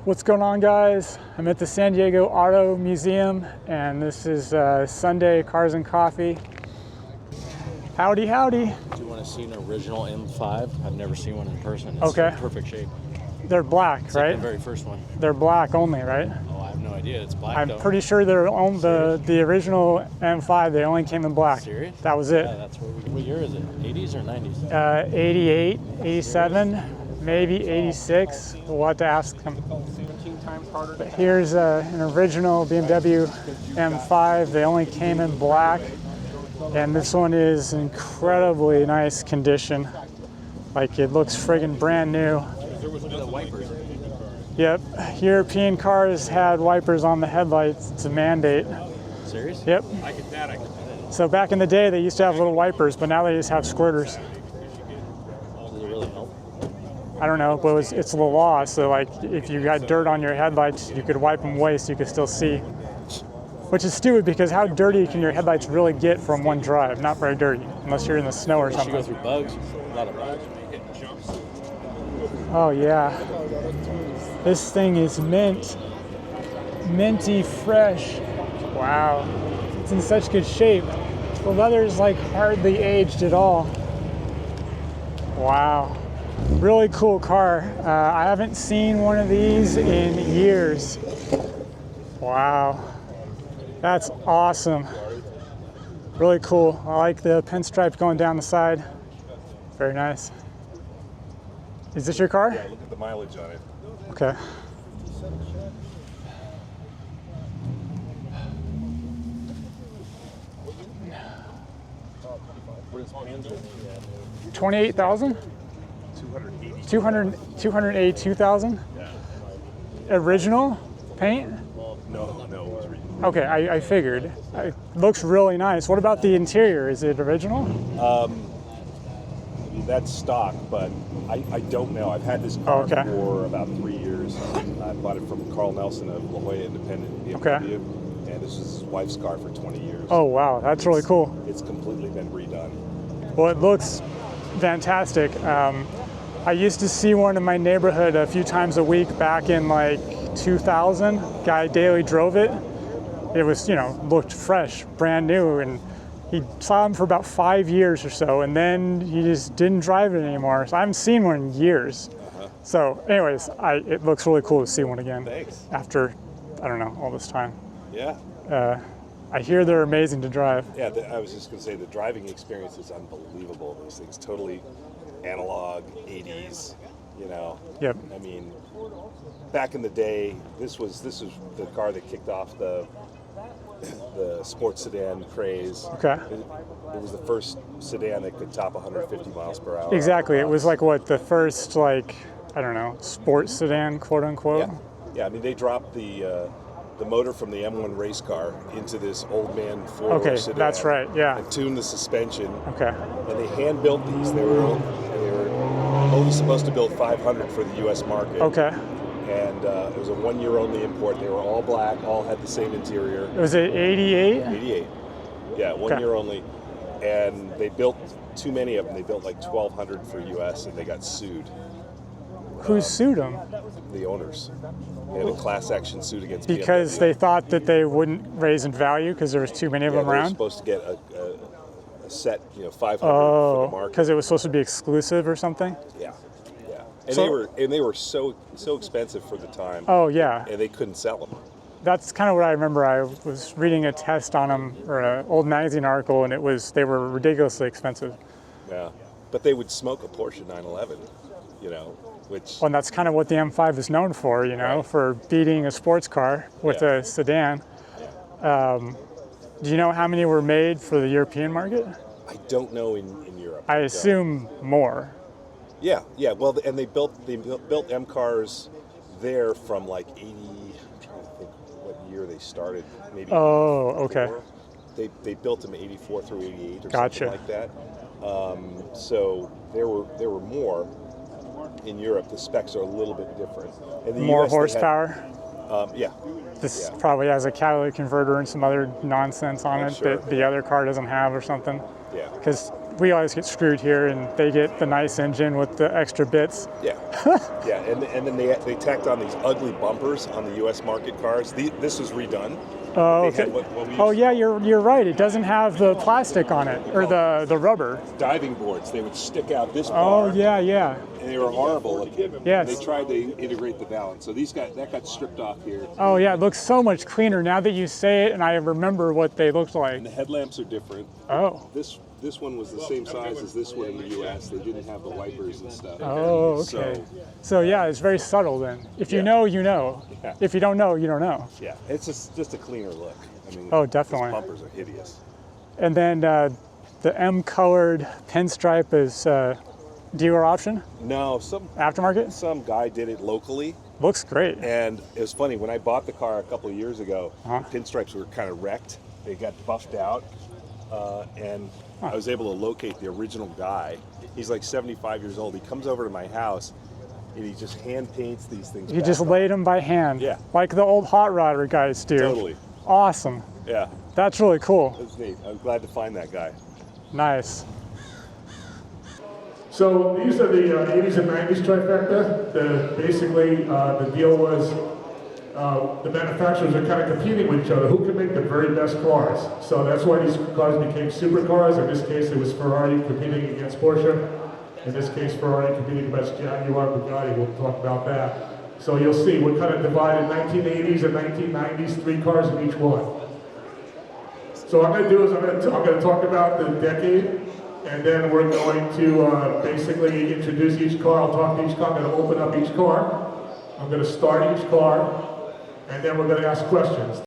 What's going on, guys? I'm at the San Diego Auto Museum, and this is Sunday Cars and Coffee. Howdy, howdy. Do you want to see an original M5? I've never seen one in person. It's Okay. in perfect shape. They're black, It's right? like the very first one. They're black only, right? Oh, I have no idea. It's black, I'm though. pretty sure they're on the original M5. They only came in black. Serious? That was it. Yeah, that's what year is it? 80s or 90s? 88, 87, maybe 86. We'll have to ask them. But here's an original BMW M5. They only came in black, and this one is incredibly nice condition. Like, it looks friggin' brand new. The wipers. Yep, European cars had wipers on the headlights. It's a mandate. Serious? Yep. I get that. So back in the day, they used to have little wipers, but now they just have squirters. Does it really help? I don't know, but it's the law. So like, if you got dirt on your headlights, you could wipe them away so you could still see. Which is stupid, because how dirty can your headlights really get from one drive? Not very dirty, unless you're in the snow or You something. go through bugs. A lot of bugs. Oh yeah. This thing is minty fresh. Wow. It's in such good shape. The leather's like hardly aged at all. Wow. Really cool car. I haven't seen one of these in years. Wow. That's awesome. Really cool. I like the pinstripe going down the side. Very nice. Is this your car? Yeah, look at the mileage on it. Okay. What is Panzer? 28,000? 280. 282,000? Yeah. Original paint? No, it was original. Okay, I figured. It looks really nice. What about the interior? Is it original? That's stock, but I don't know. I've had this car okay. for about 3 years. I bought it from Carl Nelson of La Jolla Independent BMW, Okay. and this is his wife's car for 20 years. Oh wow, that's really cool. It's completely been redone. Well, it looks fantastic. I used to see one in my neighborhood a few times a week back in like 2000. Guy daily drove it. It was, looked fresh, brand new, and he saw him for about 5 years or so, and then he just didn't drive it anymore. So I haven't seen one in years. So anyways, it looks really cool to see one again. Thanks. After, I don't know, all this time. Yeah. I hear they're amazing to drive. Yeah, I was just going to say the driving experience is unbelievable. Those things totally analog, 80s, Yep. I mean, back in the day, this was the car that kicked off the sports sedan craze. Okay. It was the first sedan that could top 150 miles per hour. Exactly. It was like what, the first, like, I don't know, sports sedan, quote unquote. Yeah. I mean, they dropped the motor from the M1 race car into this old man four-door sedan. That's right. Yeah. And tuned the suspension. Okay. And they hand built these. They were only supposed to build 500 for the U.S. market. Okay. And it was a 1 year only import. They were all black, all had the same interior. Was it 88? 88. Yeah, 1 year only. And they built too many of them. They built like 1,200 for U.S. and they got sued. Who sued them? The owners. They had a class action suit against Because BMW. they thought that they wouldn't raise in value because there was too many of them they were around? supposed to get a set, 500 for the market. Because it was supposed to be exclusive or something? Yeah. And So- they were so expensive for the time. Oh, yeah. And they couldn't sell them. That's kind of what I remember. I was reading a test on them, or an old magazine article, and they were ridiculously expensive. Yeah. But they would smoke a Porsche 911, which... Well, and that's kind of what the M5 is known for, Right. for beating a sports car with a sedan. Do you know how many were made for the European market? I don't know in Europe. I assume more. Yeah. Well, and they built M cars there from like 80. I'm trying to think what year they started. Maybe. Oh, okay. 84. They built them 84 through 88 or Gotcha. something like that. So there were more in Europe. The specs are a little bit different. In the More US, they horsepower? had, yeah. This probably has a catalytic converter and some other nonsense on it Sure. that the other car doesn't have or something. Yeah. Because we always get screwed here, and they get the nice engine with the extra bits. Yeah, yeah, and then they tacked on these ugly bumpers on the U.S. market cars. This was redone. Oh, They okay. had what we Oh used- yeah, you're right. It doesn't have the plastic on it, or the rubber. diving boards. They would stick out this Oh bar, yeah, yeah. and they were horrible looking. Yes. They tried to integrate the balance, so that got stripped off here. Oh yeah, it looks so much cleaner now that you say it, and I remember what they looked like. And the headlamps are different. Oh. This one was the same size as this one in the U.S. They didn't have the wipers and stuff. Oh, okay. So yeah, it's very subtle then. If you know, you know. Yeah. If you don't know, you don't know. Yeah, it's just a cleaner look. I mean, Oh, definitely. These bumpers are hideous. And then the M-colored pinstripe is dealer option, No, aftermarket. some guy did it locally, Looks great. and it was funny when I bought the car a couple of years ago. Uh-huh. The pinstripes were kind of wrecked; they got buffed out, and I was able to locate the original guy. He's like 75 years old. He comes over to my house, and he just hand paints these things. You back just on. laid them by hand, Yeah. like the old hot rodder guys do. Totally. Awesome. Yeah, That's really cool. that's neat. I'm glad to find that guy. Nice. So these are the 80s and 90s trifecta. Basically, the deal was the manufacturers are kind of competing with each other. Who can make the very best cars? So that's why these cars became supercars. In this case, it was Ferrari competing against Porsche. In this case, Ferrari competing against Jaguar, Bugatti. We'll talk about that. So you'll see, we're kind of divided 1980s and 1990s, 3 cars in each one. So what I'm going to do is I'm going to talk about the decade, and then we're going to basically introduce each car. I'll talk to each car. I'm going to open up each car. I'm going to start each car, and then we're going to ask questions.